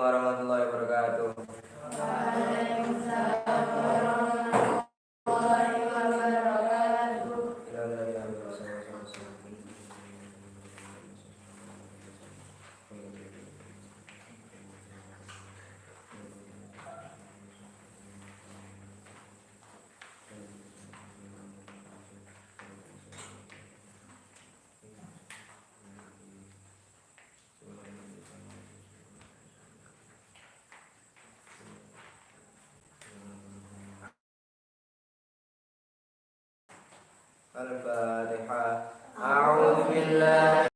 warahmatullahi wabarakatuh. Waalaikumsalam warahmatullahi wabarakatuh. Al-Fatihah. A'udzu billahi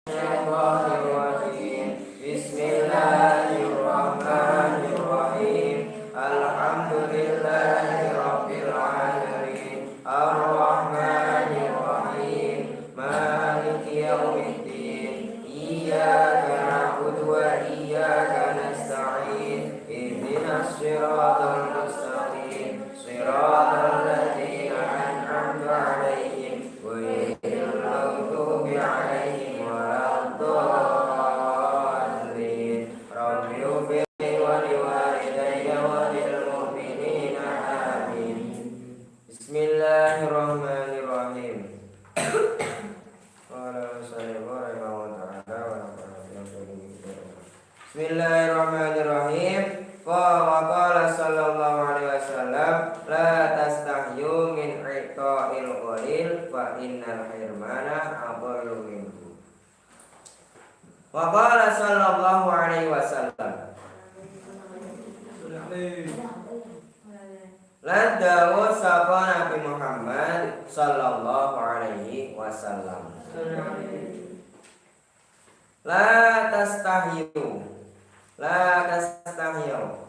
minasyaitonir rajim. Bismillahirrahmanirrahim. Alhamdulillahi rabbil alamin. Ar-Rahmanir Rahim. Maliki yaumiddin. Iyyaka na'budu wa iyyaka nasta'in. Ihdinas siratal mustaqim. Siratal ladzina an'amta 'alaihim ghairil maghdubi 'alaihim waladdallin. Rabbi ighfirli wa liwalidayya wa lil mu'minina amin. Bismillahirrahmanirrahim. Bismillahirrahmanirrahim. Wa qala sallallahu alaihi wasallam, la tastahyu min i'ta'il qalil fa innal hirmana adallu minhu. Wa qala sallallahu alaihi wasallam, la dawu sapa Nabi Muhammad sallallahu alaihi wasallam, la tastahyu, la tastahyu,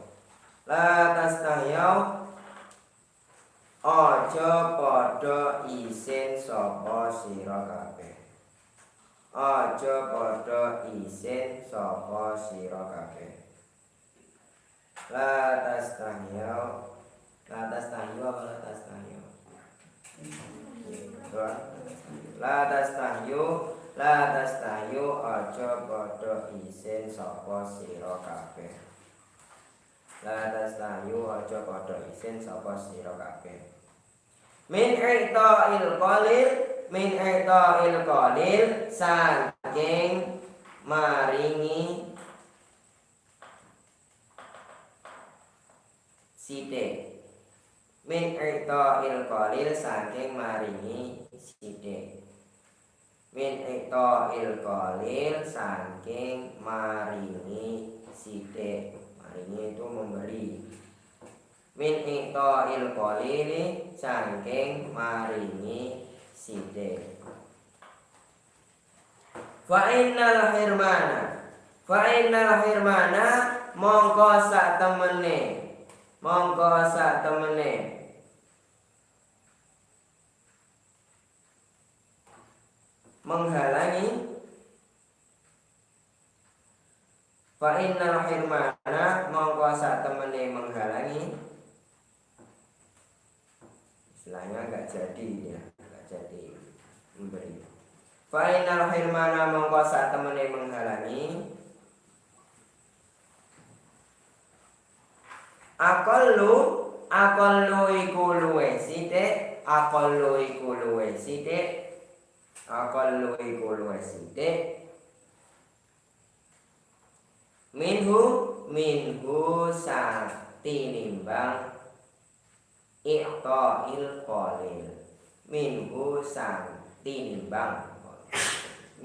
la tastahyu, aja padha isin sapa sira kabeh, aja padha isin sapa sira kabeh. La tastahyu, la tastahyu apa la tastahyu? La tastahyu, la tastahyu, aja padha isin sapa sira kabeh. La tastahyu, aja padha isin sapa sira kabeh. Min i'ta'il qalil, min i'ta'il qalil, saking maringi sithik. Min i'ta'il qalil, saking maringi sithik. Min i'ta'il qalil, saking maringi sithik. Maringi itu memberi. Min i'ta'il qalil, saking maringi sithik. Fa innal hirmana, fa innal hirmana, mongko sak temene, mongko sak temene menghalangi. Fa innal hirmana, mongko sak temene menghalangi. Istilahnya enggak jadi ya, enggak jadi memberi. Fa innal hirmana, mongko sak temene menghalangi. Aqallu, aqallu iku luwih sithik, aqallu iku luwih sithik, aqallu iku luwih sithik. Minhu, minhu satinimbang i'ta'il qalil. Minhu satinimbang,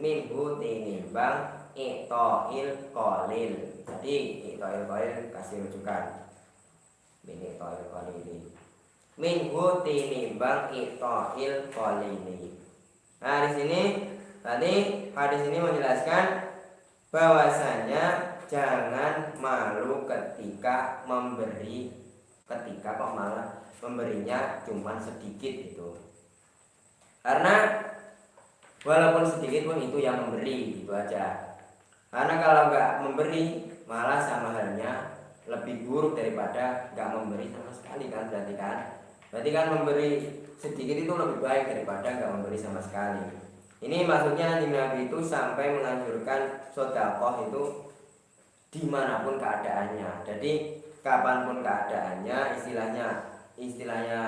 minhu tinimbang i'ta'il qalil. Jadi i'ta'il qalil kasih rujukan. Min i'ta'il qalil, minhu tinimbang i'ta'il qalil. Nah, di sini tadi hadis ini menjelaskan bahwasanya jangan malu ketika memberi, ketika kok malah memberinya cuma sedikit itu. Karena walaupun sedikit pun itu yang memberi, gitu aja. Karena kalau nggak memberi malah sama halnya lebih buruk daripada nggak memberi sama sekali kan, berarti kan? Berarti kan memberi sedikit itu lebih baik daripada nggak memberi sama sekali. Ini maksudnya Nabi itu sampai menganjurkan sedekah itu dimanapun keadaannya. Jadi kapanpun keadaannya, istilahnya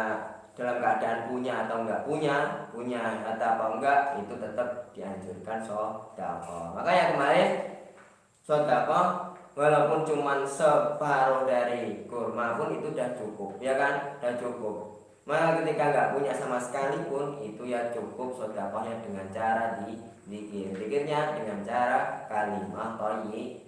dalam keadaan punya atau enggak punya atau apa enggak, itu tetap dianjurkan sedekah. Makanya kemarin sedekah walaupun cuma separuh dari kurma pun itu udah cukup, ya kan? Udah cukup. Maka ketika nggak punya sama sekali pun itu ya cukup sedekahnya dengan cara dikirnya dengan cara kalimat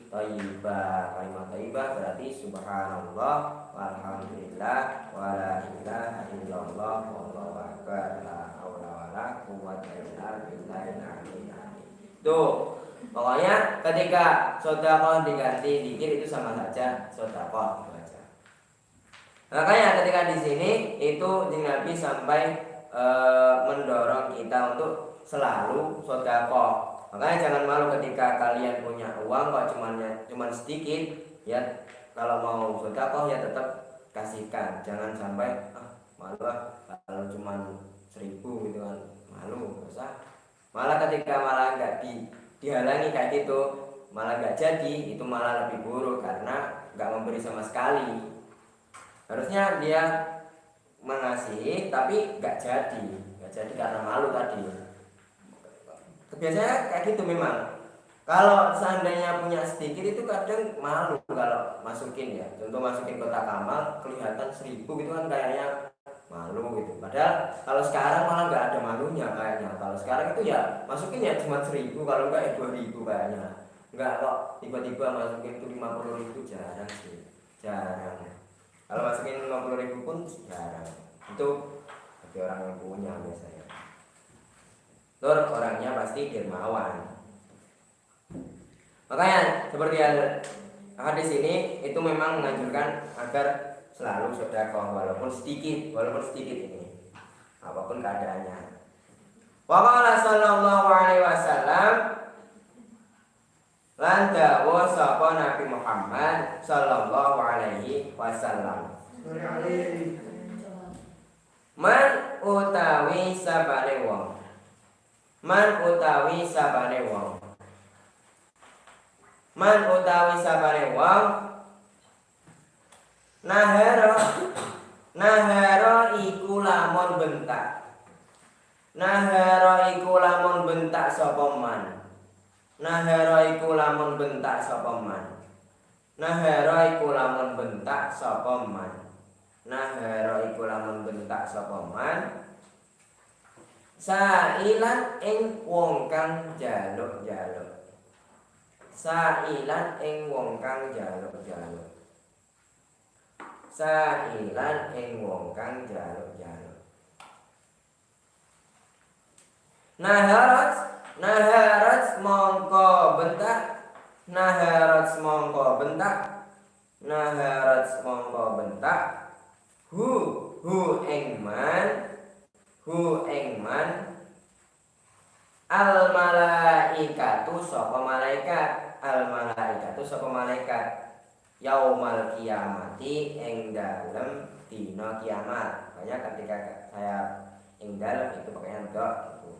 thayyibah. Kalimat thayyibah berarti subhanallah walhamdulillah wala ilaha illallah wallahu akbar la haula wala quwwata illa billahil aliyyil azim. Tuh, pokoknya ketika sedekah diganti dzikir itu sama saja sedekah itu aja. Makanya ketika di sini itu Nabi sampai mendorong kita untuk selalu sedekah. Makanya jangan malu ketika kalian punya uang kok cuman sedikit, ya kalau mau sedekah ya tetap kasihkan. Jangan sampai malu kalau cuman 1.000 gitu kan, malu, nggak usah. Malah ketika malah nggak dihalangi kayak gitu, malah nggak jadi, itu malah lebih buruk karena nggak memberi sama sekali. Harusnya dia mengasihi tapi nggak jadi karena malu tadi. Biasanya kayak gitu memang. Kalau seandainya punya sedikit itu kadang malu kalau masukin, ya. Contoh masukin kotak amal kelihatan 1.000 gitu kan kayaknya malu gitu. Padahal kalau sekarang malah nggak ada malunya kayaknya. Kalau sekarang itu ya masukin ya cuma 1.000, kalau enggak ya 2.000 kayaknya. Enggak kok tiba-tiba masukin itu 50.000, jarang sih, jarang. Kalau masukin 50.000 pun jarang. Itu bagi orang yang punya biasanya. Orangnya pasti dermawan. Makanya seperti hadis ini itu memang menganjurkan agar selalu sedekah walaupun sedikit ini, apapun keadaannya. Wa qala sallallahu alaihi wasallam, lan dawuh sapa Nabi Muhammad sallallahu alaihi wasallam, man utawi sabane wong Man utawi sabane wong Nahara iku lamun bentak. Nahara iku lamun bentak sapa man. Nahara iku lamun bentak sapa man. Nahara iku lamun bentak sapa man. Nahara iku lamun bentak sapa man. Sailan ing wong kang jaluk-jaluk. Sailan ing wong kang jaluk-jaluk. Sailan ing wong kang jaluk-jaluk. Naharat mongko bentak. Naharat mongko bentak. Naharat mongko bentak. Hu ing man al malaikatu sapa malaikat. Al malaikatu sapa malaikat yaumal kiamati ing dalem dina kiamat. Makanya ketika saya ing dalem itu pakaian dok itu.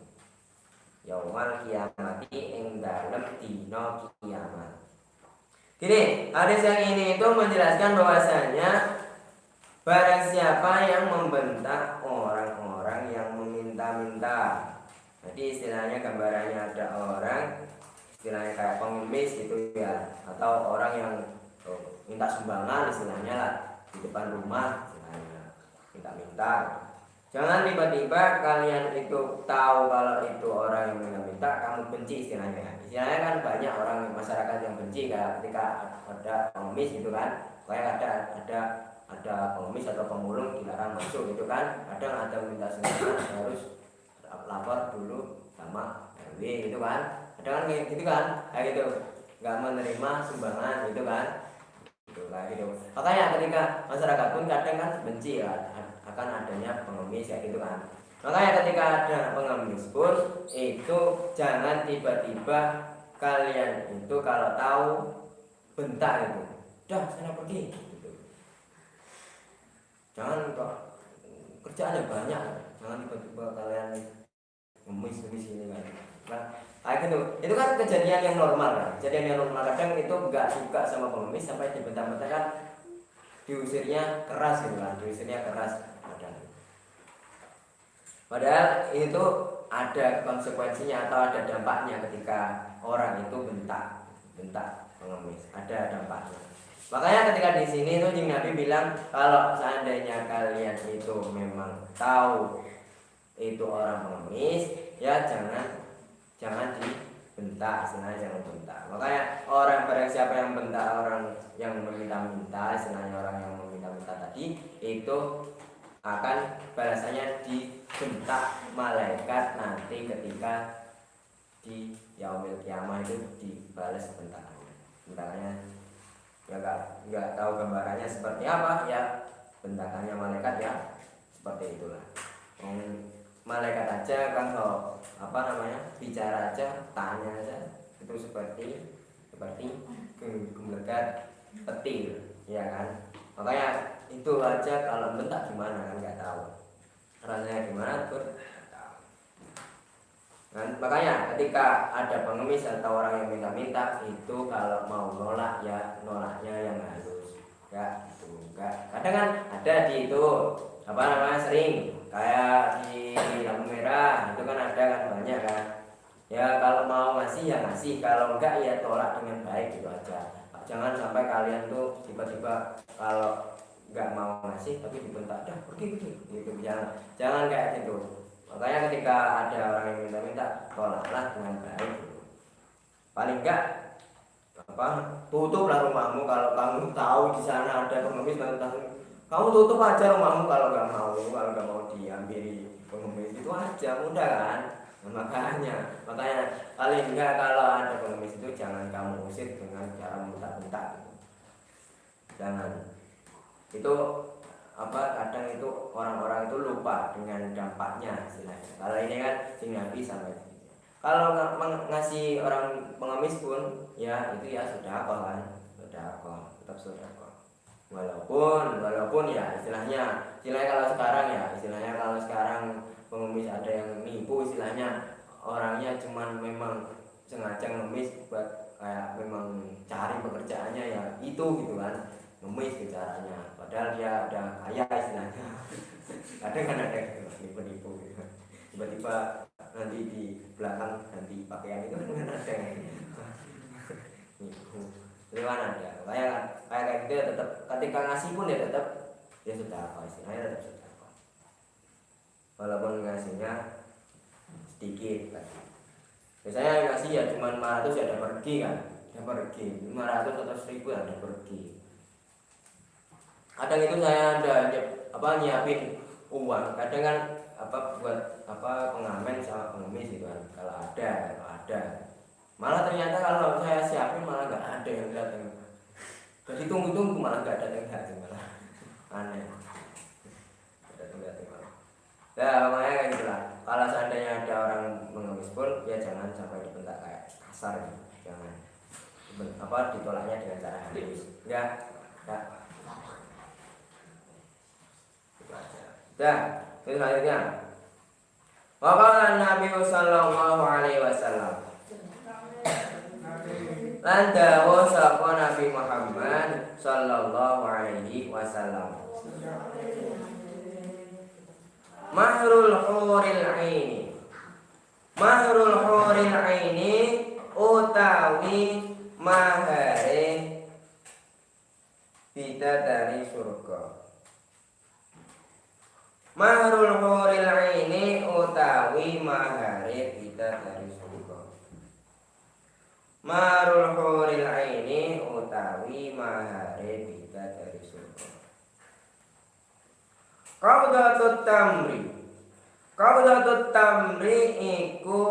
Yaumal kiamati ing dalem dina kiamat. Gini, hadis yang ini itu menjelaskan bahwasanya barang siapa yang membentak orang-orang yang meminta-minta. Jadi istilahnya gambarannya ada orang istilahnya kayak pengemis gitu ya, atau orang yang minta sumbangan istilahnya lah di depan rumah istilahnya minta-minta. Jangan tiba-tiba kalian itu tahu kalau itu orang yang minta-minta kamu benci istilahnya. Istilahnya kan banyak orang masyarakat yang benci kayak ketika ada pengemis gitu kan. Kayak ada pengemis atau pemulung dilarang masuk gitu kan. Kadang ada minta sumbangan harus lapor dulu sama RW gitu kan. Ada kan kayak gitu kan, kayak gitu nggak menerima sumbangan gitu kan, gitu kayak gitu. Makanya ketika masyarakat pun kadang kan benci ya akan adanya pengemis kayak gitu kan. Makanya ketika ada pengemis pun itu jangan tiba-tiba kalian itu kalau tahu bentak itu, dah sana pergi gitu. Jangan kok kerjaannya banyak, jangan tiba-tiba kalian ngemis ini kan. kayak gitu. Itu kan kejadian yang normal kan, kejadian yang normal. Kadang itu nggak suka sama pengemis sampai dibentak-bentak kan, diusirnya keras gitu kan, diusirnya keras. Padahal itu ada konsekuensinya atau ada dampaknya ketika orang itu bentak pengemis, ada dampaknya. Makanya ketika di sini itu Nabi bilang kalau seandainya kalian itu memang tahu itu orang pengemis, ya jangan dibentak, istilahnya jangan bentak. Makanya orang barang siapa yang bentak orang yang meminta-minta, istilahnya orang yang meminta-minta tadi itu akan balasannya dibentak malaikat nanti ketika di yaumil kiamah itu dibalas bentakannya ya nggak tahu gambarannya seperti apa ya, bentakannya malaikat ya seperti itulah. Malaikat aja kan kalau bicara aja, tanya aja itu seperti gemblegan petir ya kan. Makanya itu aja kalau bentak gimana kan nggak tahu rasanya gimana tuh. Dan makanya ketika ada pengemis atau orang yang minta-minta itu kalau mau nolak ya nolaknya yang halus ya itu enggak. Kadang kan ada di itu sering kayak di lampu merah itu kan ada kan banyak kan ya, kalau mau ngasih ya ngasih, kalau enggak ya tolak dengan baik gitu aja. Jangan sampai kalian tuh tiba-tiba kalau nggak mau ngasih tapi dibentak dah pergi gitu, jangan kayak gitu. Makanya ketika ada orang yang minta-minta tolaklah dengan baik gitu. Paling enggak tutuplah rumahmu kalau kamu tahu di sana ada pengemis, kamu tutup aja rumahmu kalau nggak mau diambil pengemis, itu aja mudah kan. Makanya paling enggak kalau ada pengemis itu jangan kamu usir dengan cara bentak-bentak gitu. Jangan. Itu kadang itu orang-orang itu lupa dengan dampaknya istilahnya. Kalau ini kan Nabi sampai kalau ngasih orang pengemis pun ya itu ya sedekah kan, tetap sedekah. Walaupun ya istilahnya kalau sekarang pengemis ada yang nipu, istilahnya orangnya cuman memang sengaja ngemis buat kayak memang cari pekerjaannya ya itu gitu kan, ngemis caranya padahal dia udah kaya istilahnya. Kadang kan ada nipu gitu. Tiba-tiba nanti di belakang ganti pakaian itu kan ada nipu lewat ada. Kayak gitu ya tetap ketika ngasih pun ya tetap ya sudah apa istilahnya, tetap sudah apa walaupun ngasihnya sedikit kan. Biasanya ngasih ya cuma 500 ya udah pergi kan, 500 atau 1000 ya udah pergi. Kadang itu saya ada nyiapin uang, kadang kan buat pengamen sama pengemis gitu kan, kalau ada malah ternyata kalau saya siapin malah nggak ada yang datang, jadi tunggu malah nggak datang malah aneh datang malah. Nah makanya kayak gitulah, kalau seandainya ada orang mengemis pun ya jangan sampai dibentak kayak kasar gitu. Jangan ditolaknya dengan cara halus ya. Terus selanjutnya waqala Nabi sallallahu alaihi wasallam, lan dawuh sapa Nabi Muhammad sallallahu alaihi wasallam, mahrul huril aini utawi mahare bidadari surga. Mahrul huril aini utawi mahare bidadari surga. Mahrul huril aini utawi mahare bidadari surga. Qabdatut tamri iku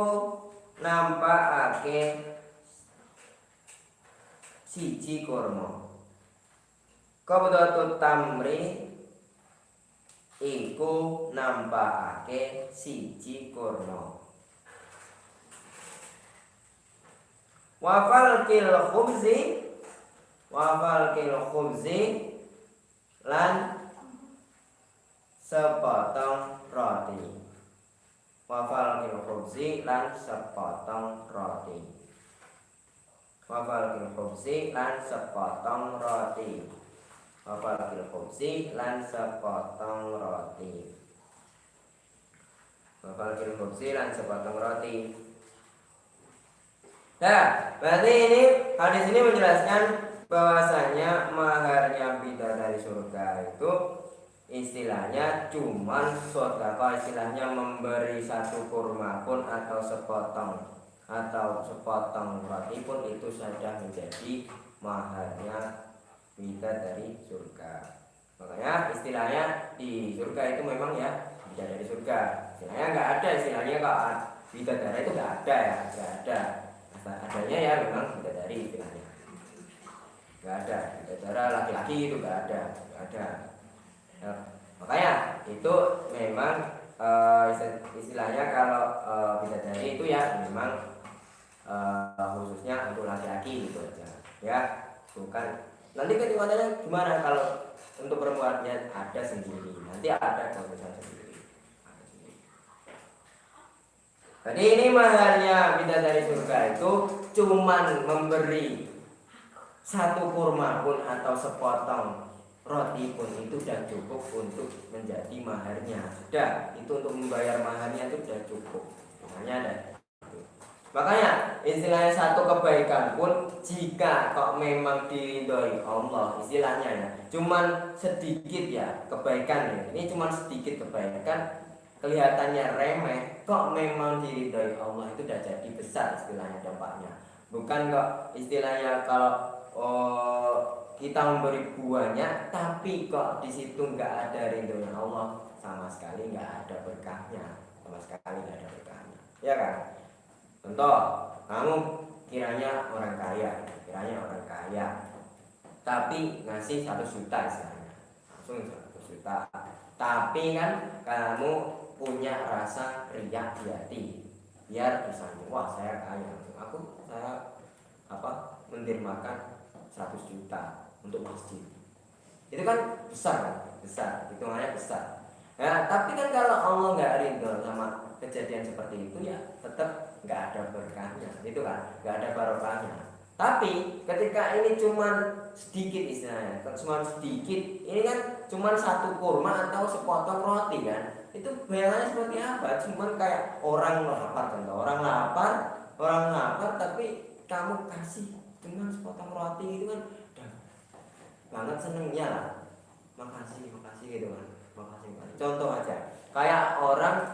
nampakake siji kurma. Qabdatut tamri iku nampakake siji kurma. Wafal kil khubzi lan sepotong roti. wafal khubzi lan sepotong roti. Wafal khubzi lan sepotong roti. Wafal khubzi lan sepotong roti. Wafal khubzi lan sepotong roti. Nah, berarti ini hadis ini menjelaskan bahwasanya maharnya bidadari surga itu istilahnya cuman sedekah, istilahnya memberi satu kurma pun atau sepotong roti pun itu sudah menjadi maharnya bidadari surga. Makanya istilahnya di surga itu memang ya bidadari surga. Istilahnya nggak ada istilahnya kalau bidadari itu nggak ada ya, nggak ada. Adanya ya memang bidadari istilahnya. Nggak ada bidadari laki-laki itu nggak ada. Ya, makanya itu memang istilahnya kalau bidadari itu ya memang khususnya untuk laki-laki gitu aja ya, bukan nanti ketinggalannya gimana kalau untuk perempuannya ada sendiri, nanti ada keputusan sendiri. Jadi ini maharnya bidadari surga itu cuman memberi satu kurma pun atau sepotong roti pun itu sudah cukup untuk menjadi maharnya. Sudah, itu untuk membayar maharnya itu sudah cukup. Makanya ada. Makanya istilahnya satu kebaikan pun jika kok memang diridhoi Allah, istilahnya ya, cuman sedikit ya kebaikan ya. Ini cuman sedikit kebaikan, kelihatannya remeh, kok memang diridhoi Allah itu sudah jadi besar istilahnya dampaknya. Bukan kok istilahnya kalau kita memberi buahnya tapi kok di situ nggak ada ridhonya Allah, sama sekali nggak ada berkahnya, sama sekali nggak ada berkahnya, ya kan? Contoh, kamu kiranya orang kaya, tapi ngasih 1 juta istilahnya, langsung 1 juta, tapi kan kamu punya rasa riya di hati, biar misalnya, wah saya kaya, saya mendermakan 100 juta untuk masjid. Itu kan besar, hitungannya besar. Ya, tapi kan kalau Allah nggak ridho sama kejadian seperti itu ya tetap nggak ada berkahnya, itu kan nggak ada barokahnya. Tapi ketika ini cuman sedikit istilahnya, cuma sedikit, ini kan cuman satu kurma atau sepotong roti kan, itu bayangannya seperti apa? Cuman kayak orang lapar tapi kamu kasih cuman sepotong roti itu kan udah banget senengnya lah, makasih gitu kan, makasih. Contoh aja kayak orang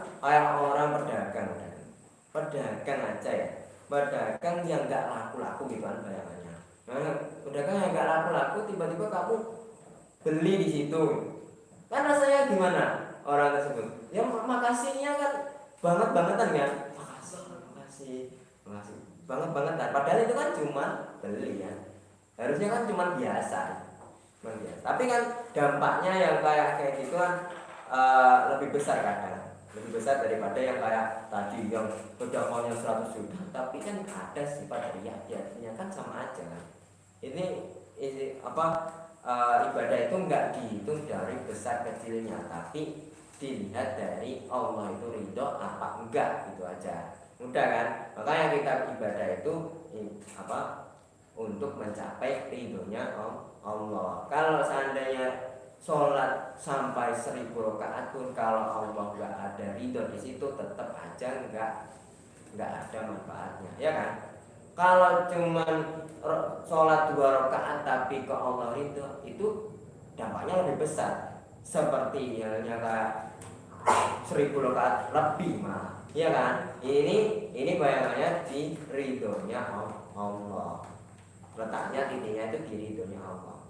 pedagang aja ya, pedagang yang nggak laku gitu kan bayangannya. Nah, pedagang yang nggak laku tiba-tiba kamu beli di situ, kan rasanya gimana orang tersebut? Ya makasihnya kan bangetan kan, makasih bangetan. Padahal itu kan cuma beli ya, harusnya kan cuma biasa. Tapi kan dampaknya yang kayak gitu kan lebih besar daripada yang kayak tadi yang pedagangnya 100 juta tapi kan ada sifat riya, artinya kan sama aja kan. Ini ibadah itu enggak dihitung dari besar kecilnya, tapi dilihat dari Allah itu ridho apa enggak, gitu aja. Mudah kan? Makanya kita ibadah itu untuk mencapai ridhonya Allah. Kalau seandainya sholat sampai 1000 rakaat pun kalau Allah nggak ada ridho di situ, tetap aja nggak ada manfaatnya, ya kan? Kalau cuman sholat 2 rakaat tapi ke Allah ridho, itu dampaknya lebih besar. Seperti halnya kayak 1000 rakaat lebih mah, ya kan? Ini bayangannya di ridhonya Allah. Letaknya titiknya itu di ridhonya Allah,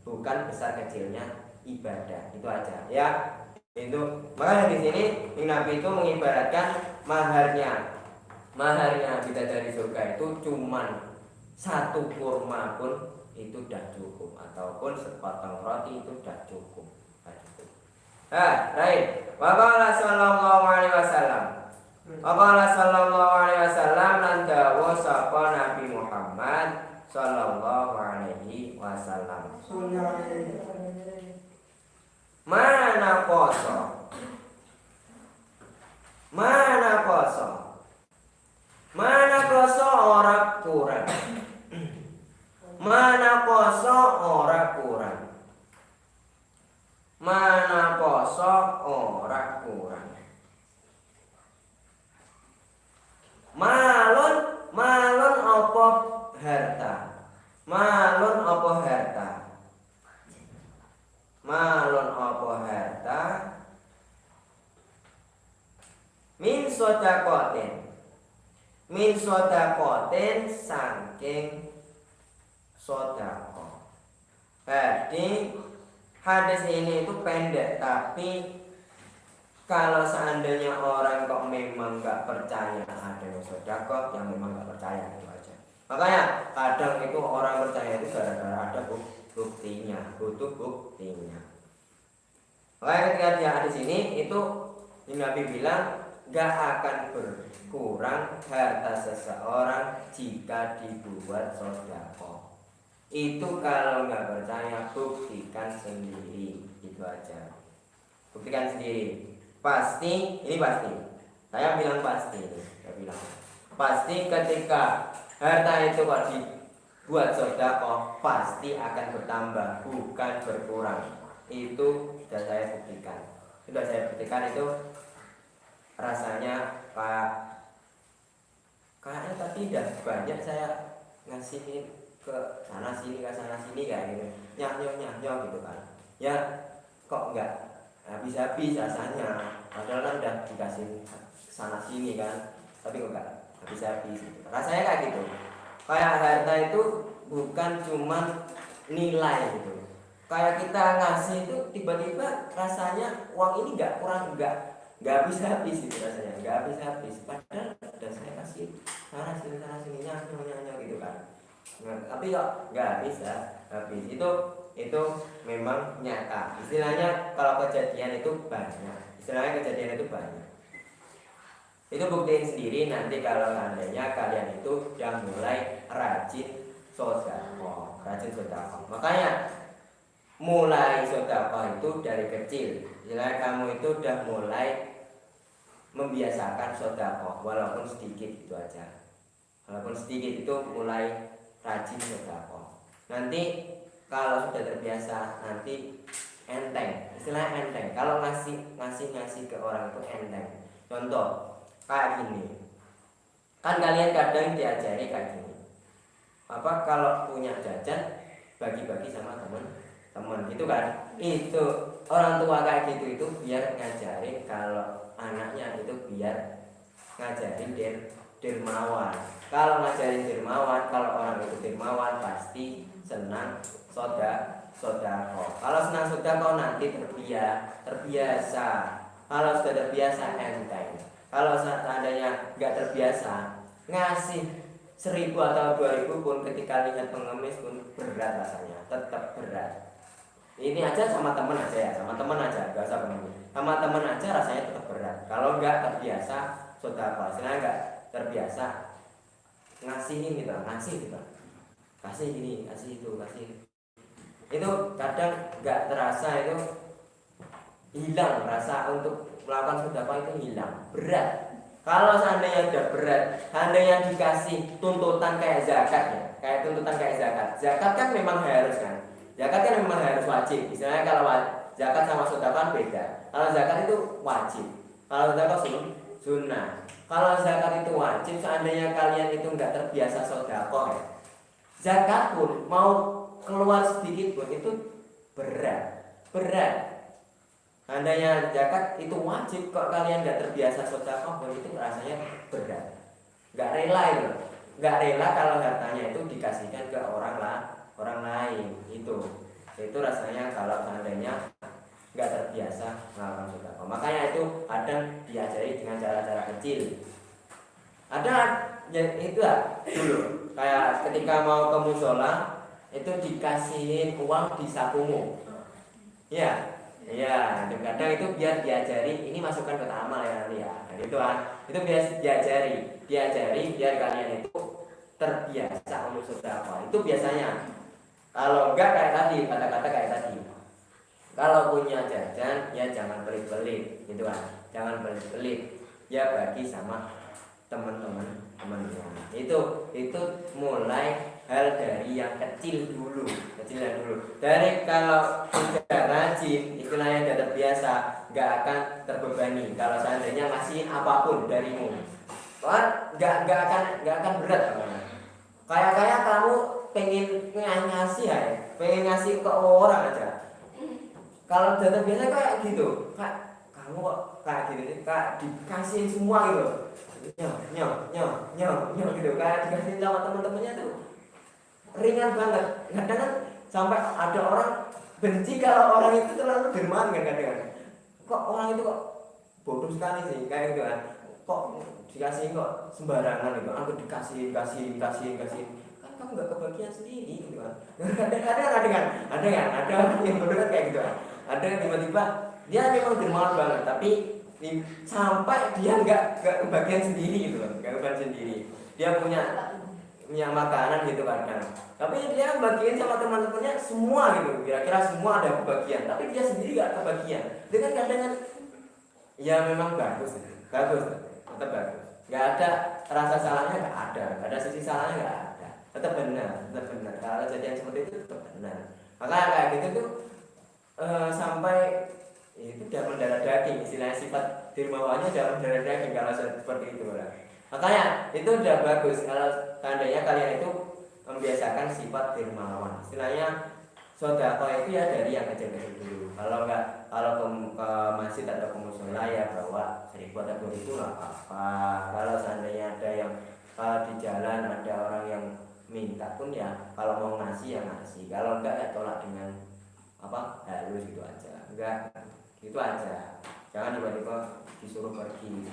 bukan besar kecilnya ibadah, itu aja ya. Itu makanya di sini Nabi itu mengibaratkan maharnya bidadari surga itu cuman satu kurma pun itu dah cukup, ataupun sepotong roti itu dah cukup. Baik. Waqala sallallahu alaihi wasallam lan dawuh sapa Nabi Muhammad sallallahu alaihi wasallam. Mana kosong? Mana kosong ora kurang. Mana kosong ora kurang. Mana kosong ora kurang. Malun malun apa harta. Malun apa harta. Malun apa harta. Min sodakotin. Min sodakotin saking sodako. Jadi hadis ini itu pendek, tapi kalau seandainya orang kok memang nggak percaya ada sodako, yang memang nggak percaya itu aja. Makanya kadang itu orang percaya itu gara-gara ada buktinya, butuh buktinya. Makanya ketika dia ada di sini itu Nabi bilang nggak akan berkurang harta seseorang jika dibuat sodako. Itu kalau nggak percaya buktikan sendiri, itu aja. Buktikan sendiri. Pasti, ini pasti. Saya bilang pasti, saya bilang pasti ketika harta itu kok dibuat sodako pasti akan bertambah, bukan berkurang. Itu sudah saya buktikan. Sudah saya buktikan itu rasanya kayaknya tadi udah banyak saya ngasihin ke sana sini kayak gitu, nyah gitu kan. Ya kok enggak habis-habis rasanya, padahal kan udah dikasih sana sini kan, tapi kok enggak habis-habis gitu. Rasanya kayak gitu. Kayak harta itu bukan cuma nilai gitu. Kayak kita ngasih itu tiba-tiba rasanya uang ini enggak kurang, enggak habis-habis gitu rasanya, enggak habis-habis. Padahal udah saya kasih sana sini nyah gitu kan. Nah, tapi kok nggak bisa habis. Itu memang nyata. Istilahnya kalau kejadian itu banyak. Itu buktiin sendiri nanti kalau seandainya kalian itu udah mulai rajin sodako. Makanya mulai sodako itu dari kecil. Istilahnya kamu itu udah mulai membiasakan sodako, walaupun sedikit itu aja. Walaupun sedikit itu mulai rajin sodako. Nanti kalau sudah terbiasa nanti enteng, istilahnya enteng. Kalau ngasih ke orang itu enteng. Contoh kayak gini, kan kalian kadang diajari kayak gini. Apa kalau punya jajan bagi-bagi sama teman gitu kan? Itu orang tua kayak gitu itu biar ngajarin kalau anaknya itu biar ngajarin dermawan. Kalau ngajarin dermawan, kalau orang itu dermawan pasti senang sodako. Kalau senang sodako nanti terbiasa. Kalau sudah terbiasa enteng. Kalau seandainya nggak terbiasa, ngasih 1.000 atau 2.000 pun ketika lihat pengemis pun berat rasanya, tetap berat. Ini aja sama teman aja, nggak usah pengemis. Sama teman aja rasanya tetap berat. Kalau nggak terbiasa sodako, senang nggak terbiasa ngasihin gitu, kasih gini, kasih itu itu kadang nggak terasa itu hilang rasa untuk melakukan sedekah, itu hilang berat. Kalau seandainya udah berat, seandainya dikasih tuntutan kayak zakat ya, zakat kan memang harus kan, wajib. Misalnya kalau zakat sama sedekah beda. Kalau zakat itu wajib, kalau sedekah sunnah. Kalau zakat itu wajib, seandainya kalian itu nggak terbiasa sedekah ya, zakat pun mau keluar sedikit pun itu berat. Seandainya zakat itu wajib, kok kalian nggak terbiasa sedekah pun itu rasanya berat. Nggak rela kalau hartanya itu dikasihkan ke orang lain. Itu rasanya kalau seandainya nggak terbiasa melakukan sedekah. Makanya itu kadang diajari dengan cara-cara kecil. Ada ya, itu lah dulu kayak ketika mau ke musola itu dikasihin uang di sakumu. Ya, kadang itu biar diajari, ini masukkan ke amal ya nanti ya. Nah, itu kan, itu biar diajari biar kalian itu terbiasa untuk sedekah. Itu biasanya. Kalau enggak kayak tadi, kata-kata kayak tadi. Kalau punya jajan ya jangan pelit-pelit gitu kan. Jangan pelit-pelit. ya bagi sama teman-temannya. Itu mulai hal dari yang kecil dulu. Dari kalau tidak rajin, istilahnya tidak terbiasa, nggak akan terbebani. Kalau seandainya ngasihin apapun darimu, nggak akan berat. Kayak kamu pengen ngasih ya, pengen ngasih ke orang aja. Kalau udah terbiasa kayak gitu, kamu kok kayak gini, kayak dikasihin semua gitu, nyo gitu, kayak dikasihin sama teman-temannya tuh ringan banget. Kadang kan sampai ada orang benci kalau orang itu terlalu dermawan kan kadang. Kok orang itu kok bodoh sekali sih kayak gitu kan. Kok dikasih kok sembarangan gitu. Aku dikasih. Kan kamu nggak kebagian sendiri gitu kan. Ada orang yang bodoh kan kayak gitu kan. Ada yang tiba-tiba dia memang dermawan banget, tapi sampai dia nggak kebagian sendiri gitu loh, nggak kebagian sendiri. Dia punya makanan gitu kadang, tapi dia bagiin sama teman-temannya semua gitu, kira-kira semua ada kebagian, tapi dia sendiri gak kebagian. Itu kan kadang kan ya memang bagus, tetap bagus, gak ada rasa salahnya, gak ada sisi salahnya, gak ada, tetap benar. Kalau kejadian seperti itu tetap benar. Maka kayak gitu tuh sampai itu udah mendarah daging, istilahnya sifat dermawannya udah mendarah daging kalau seperti itu lah. Makanya itu udah bagus kalau seandainya kalian itu membiasakan sifat dermawan. Istilahnya sedekah itu ya dari yang kecil-kecil dulu. Kalau ke masjid atau ke musola ya bawa 1.000 atau 2.000 nggak apa-apa. Kalau seandainya ada yang di jalan ada orang yang minta pun ya kalau mau ngasih ya ngasih. Kalau enggak ya tolak dengan halus gitu aja. Enggak gitu aja. Jangan tiba-tiba disuruh pergi.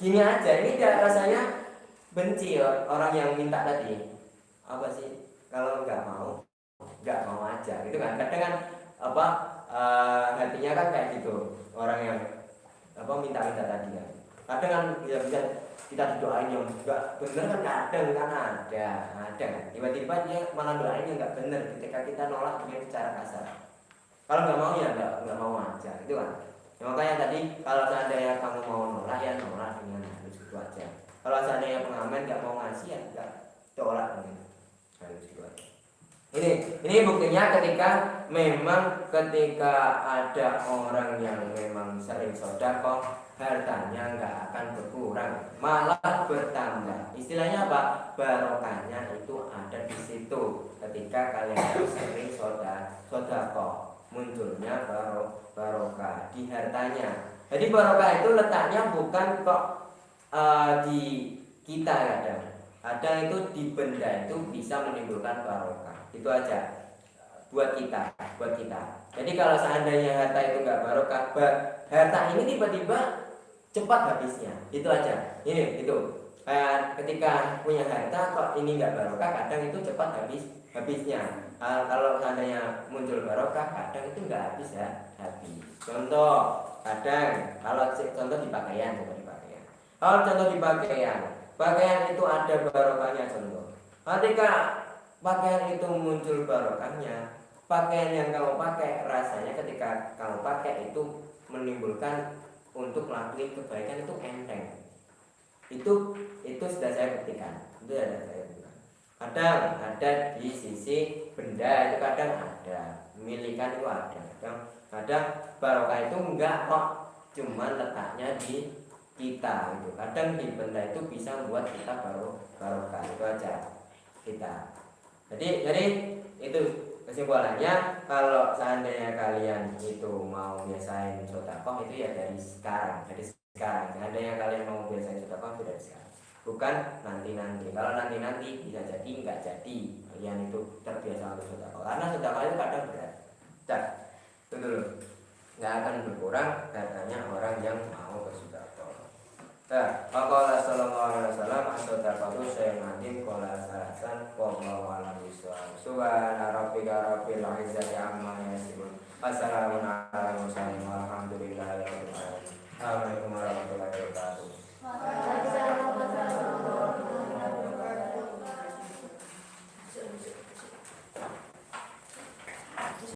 Gini aja, ini dia rasanya benci ya, orang yang minta tadi. Apa sih? Kalau nggak mau aja, gitu kan? Kadang kan hatinya kan kayak gitu. Orang yang minta tadi kan. Kadang kan bisa kita didoain yang nggak bener kan kadang kan ada kan. Tiba-tiba dia malah doain yang nggak bener ketika kita nolak dengan secara kasar. Kalau nggak mau ya nggak mau aja, itu kan. Ya, makanya tadi kalau seandainya kamu mau nolak ya nolak dengan halus gitu aja. Kalau seandainya pengamen nggak mau ngasih ya nggak tolak dengan halus gitu aja. Ini buktinya ketika ada orang yang memang sering sedekah, hartanya nggak akan berkurang, malah bertambah. Istilahnya apa? Barokahnya itu ada di situ. Ketika kalian sering sedekah, munculnya barokah di hartanya. Jadi barokah itu letaknya bukan kok di kita kadang itu di benda itu bisa menimbulkan barokah. Itu aja buat kita. Jadi kalau seandainya harta itu nggak barokah, harta ini tiba-tiba cepat habisnya. Itu aja. Ini itu. Ketika punya harta kok ini nggak barokah, kadang itu cepat habisnya. Kalau seandainya muncul barokah, kadang itu nggak habis. Contoh, kadang kalau contoh di pakaian, Kalau contoh di pakaian itu ada barokahnya. Contoh, ketika pakaian itu muncul barokahnya, pakaian yang kamu pakai rasanya ketika kamu pakai itu menimbulkan untuk melakukan kebaikan itu enteng. Itu sudah saya buktikan. Kadang ada di sisi benda itu kadang ada, milikan itu ada. Kadang barokah itu enggak kok cuman letaknya di kita gitu. Kadang di benda itu bisa membuat kita barokah. Itu aja kita. Jadi itu kesimpulannya, kalau seandainya kalian itu mau biasain sedekah itu ya dari sekarang. Seandainya kalian mau biasain sedekah itu dari sekarang. Bukan nanti. Kalau nanti bisa jadi nggak jadi kalian itu terbiasa untuk sedekah. Karena sedekah itu kadang berat. Itu dulu. Nggak akan berkurang hartanya orang yang mau bersedekah. Faqala sallallahu alaihi wasallam as-sadaqatu syai'un 'azim qala salasan wallahu a'lam bishawab. Subhana rabbika rabbil izzati amma yasifun. Wassalamun ala mursalin walhamdulillahi rabbil alamin.